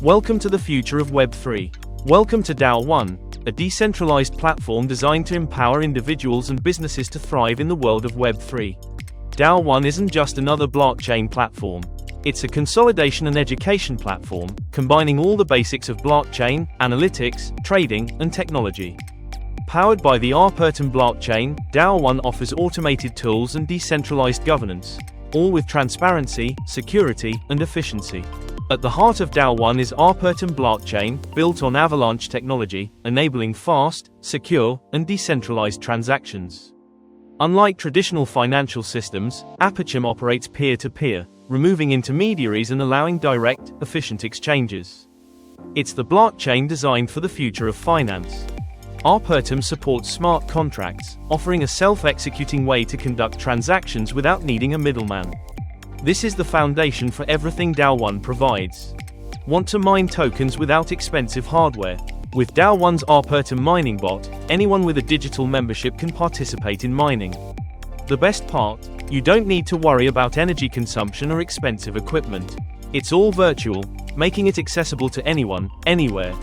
Welcome to the future of Web3. Welcome to Dao1, a decentralized platform designed to empower individuals and businesses to thrive in the world of Web3. Dao1 isn't just another blockchain platform. It's a consolidation and education platform, combining all the basics of blockchain, analytics, trading, and technology. Powered by the Arpertum blockchain, Dao1 offers automated tools and decentralized governance, all with transparency, security, and efficiency. At the heart of Dao1 is Arpertum blockchain, built on Avalanche technology, enabling fast, secure, and decentralized transactions. Unlike traditional financial systems, Arpertum operates peer-to-peer, removing intermediaries and allowing direct, efficient exchanges. It's the blockchain designed for the future of finance. Arpertum supports smart contracts, offering a self-executing way to conduct transactions without needing a middleman. This is the foundation for everything Dao1 provides. Want to mine tokens without expensive hardware? With Dao1's Arpertum mining bot, anyone with a digital membership can participate in mining. The best part? You don't need to worry about energy consumption or expensive equipment. It's all virtual, making it accessible to anyone, anywhere.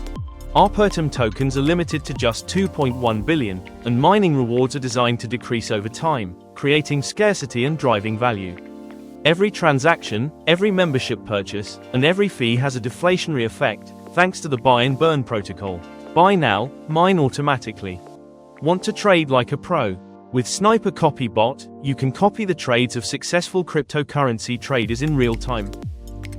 Arpertum tokens are limited to just 2.1 billion, and mining rewards are designed to decrease over time, creating scarcity and driving value. Every transaction, every membership purchase, and every fee has a deflationary effect, thanks to the buy and burn protocol. Buy now, mine automatically. Want to trade like a pro? With Sniper Copy Bot, you can copy the trades of successful cryptocurrency traders in real time.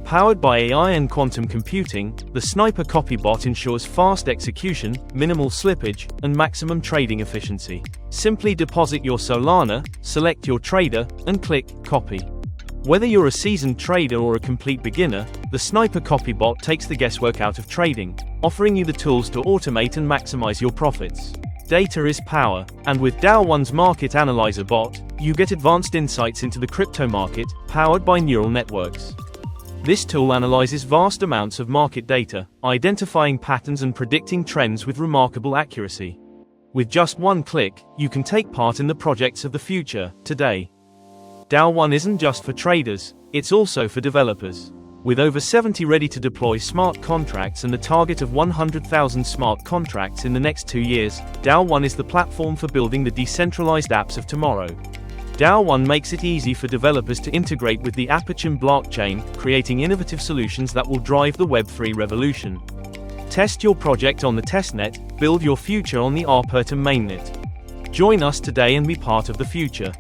Powered by AI and quantum computing, the Sniper Copy Bot ensures fast execution, minimal slippage, and maximum trading efficiency. Simply deposit your Solana, select your trader, and click Copy. Whether you're a seasoned trader or a complete beginner, the Sniper Copy Bot takes the guesswork out of trading, offering you the tools to automate and maximize your profits. Data is power, and with Dao1's Market Analyzer bot, you get advanced insights into the crypto market, powered by neural networks. This tool analyzes vast amounts of market data, identifying patterns and predicting trends with remarkable accuracy. With just one click, you can take part in the projects of the future, today. Dao1 isn't just for traders, it's also for developers. With over 70 ready-to-deploy smart contracts and a target of 100,000 smart contracts in the next 2 years, Dao1 is the platform for building the decentralized apps of tomorrow. Dao1 makes it easy for developers to integrate with the Arpertum blockchain, creating innovative solutions that will drive the Web3 revolution. Test your project on the testnet, build your future on the Arpertum mainnet. Join us today and be part of the future.